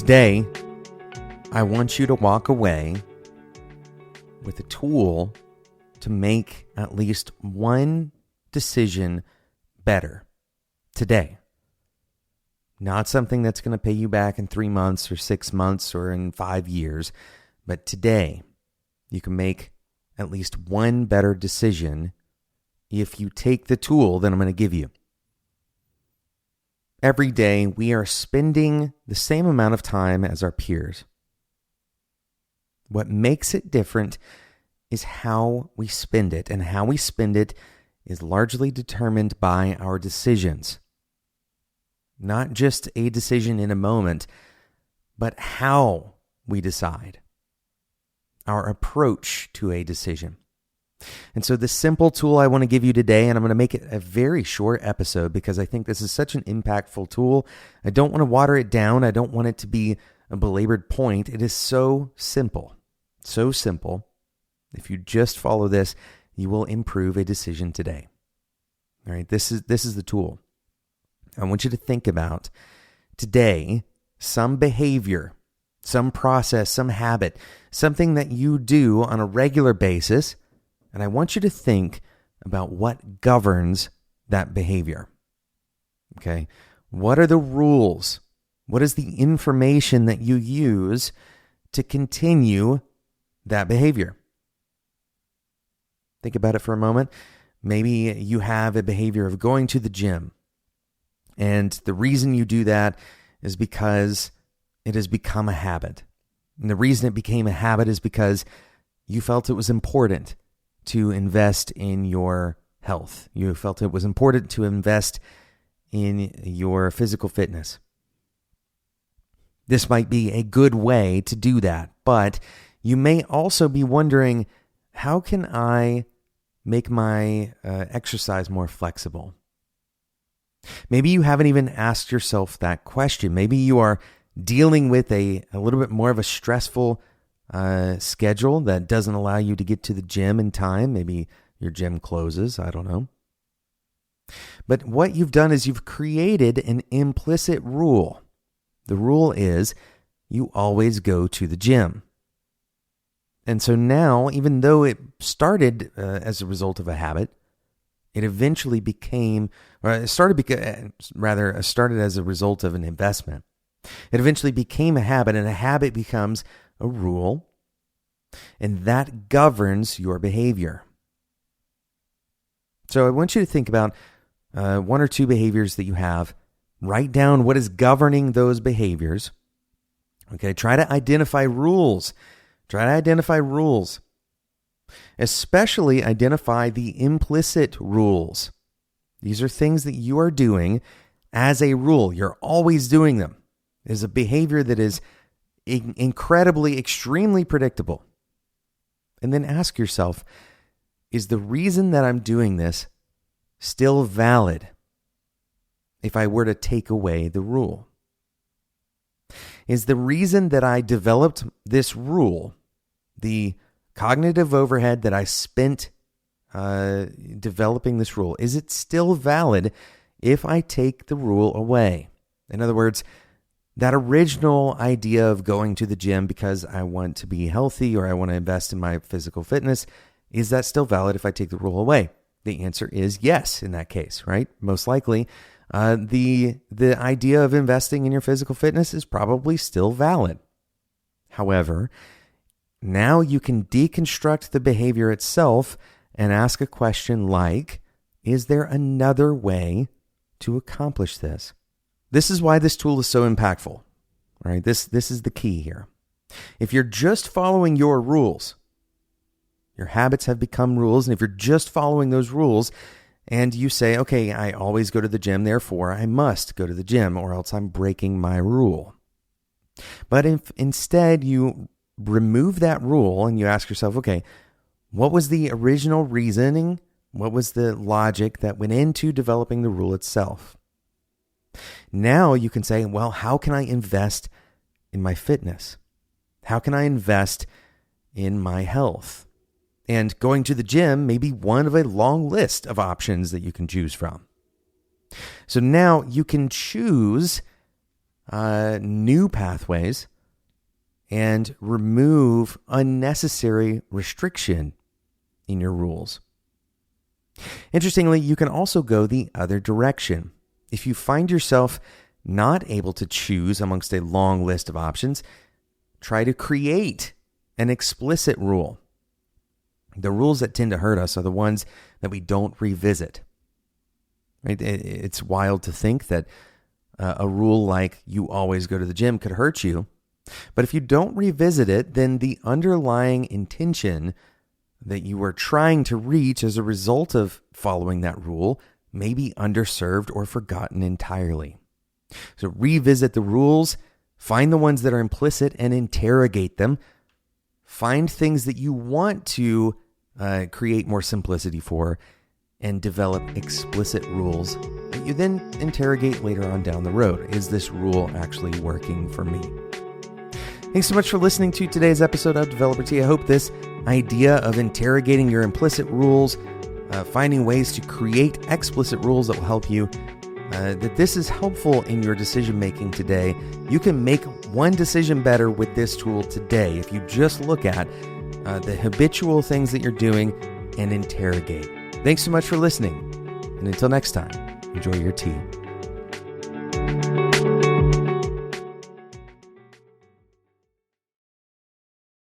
Today, I want you to walk away with a tool to make at least one decision better today. Not something that's going to pay you back in 3 months or 6 months or in 5 years, but today you can make at least one better decision if you take the tool that I'm going to give you. Every day we are spending the same amount of time as our peers. What makes it different is how we spend it, and how we spend it is largely determined by our decisions. Not just a decision in a moment, but how we decide. Our approach to a decision. And so the simple tool I want to give you today, and I'm going to make it a very short episode because I think this is such an impactful tool. I don't want to water it down. I don't want it to be a belabored point. It is so simple. So simple. If you just follow this, you will improve a decision today. All right, this is the tool. I want you to think about today some behavior, some process, some habit, something that you do on a regular basis, and I want you to think about what governs that behavior. Okay? What are the rules? What is the information that you use to continue that behavior? Think about it for a moment. Maybe you have a behavior of going to the gym. And the reason you do that is because it has become a habit. And the reason it became a habit is because you felt it was important to invest in your health. You felt it was important to invest in your physical fitness. This might be a good way to do that, but you may also be wondering, how can I make my exercise more flexible? Maybe you haven't even asked yourself that question. Maybe you are dealing with a little bit more of a stressful schedule that doesn't allow you to get to the gym in time. Maybe your gym closes. I don't know. But what you've done is you've created an implicit rule. The rule is you always go to the gym. And so now, even though it started as a result of a habit, it eventually became, or it started as a result of an investment. It eventually became a habit, and a habit becomes a rule, and that governs your behavior. So I want you to think about one or two behaviors that you have. Write down what is governing those behaviors. Okay, try to identify rules. Especially identify the implicit rules. These are things that you are doing as a rule. You're always doing them. It is a behavior that is incredibly, extremely predictable. And then ask yourself, is the reason that I'm doing this still valid if I were to take away the rule? Is the reason that I developed this rule, the cognitive overhead that I spent developing this rule, is it still valid if I take the rule away? In other words, that original idea of going to the gym because I want to be healthy or I want to invest in my physical fitness, is that still valid if I take the rule away? The answer is yes in that case, right? Most likely, the idea of investing in your physical fitness is probably still valid. However, now you can deconstruct the behavior itself and ask a question like, is there another way to accomplish this? This is why this tool is so impactful, right? This is the key here. If you're just following your rules, your habits have become rules, and if you're just following those rules and you say, okay, I always go to the gym, therefore I must go to the gym or else I'm breaking my rule. But if instead you remove that rule and you ask yourself, okay, what was the original reasoning? What was the logic that went into developing the rule itself? Now you can say, well, how can I invest in my fitness? How can I invest in my health? And going to the gym may be one of a long list of options that you can choose from. So now you can choose new pathways and remove unnecessary restriction in your rules. Interestingly, you can also go the other direction. If you find yourself not able to choose amongst a long list of options, try to create an explicit rule. The rules that tend to hurt us are the ones that we don't revisit. Right? It's wild to think that a rule like you always go to the gym could hurt you. But if you don't revisit it, then the underlying intention that you were trying to reach as a result of following that rule may be underserved or forgotten entirely. So revisit the rules, find the ones that are implicit and interrogate them. Find things that you want to create more simplicity for and develop explicit rules that you then interrogate later on down the road. Is this rule actually working for me? Thanks so much for listening to today's episode of Developer Tea. I hope this idea of interrogating your implicit rules, finding ways to create explicit rules that will help you, that this is helpful in your decision making today. You can make one decision better with this tool today if you just look at the habitual things that you're doing and interrogate. Thanks so much for listening. And until next time, enjoy your tea.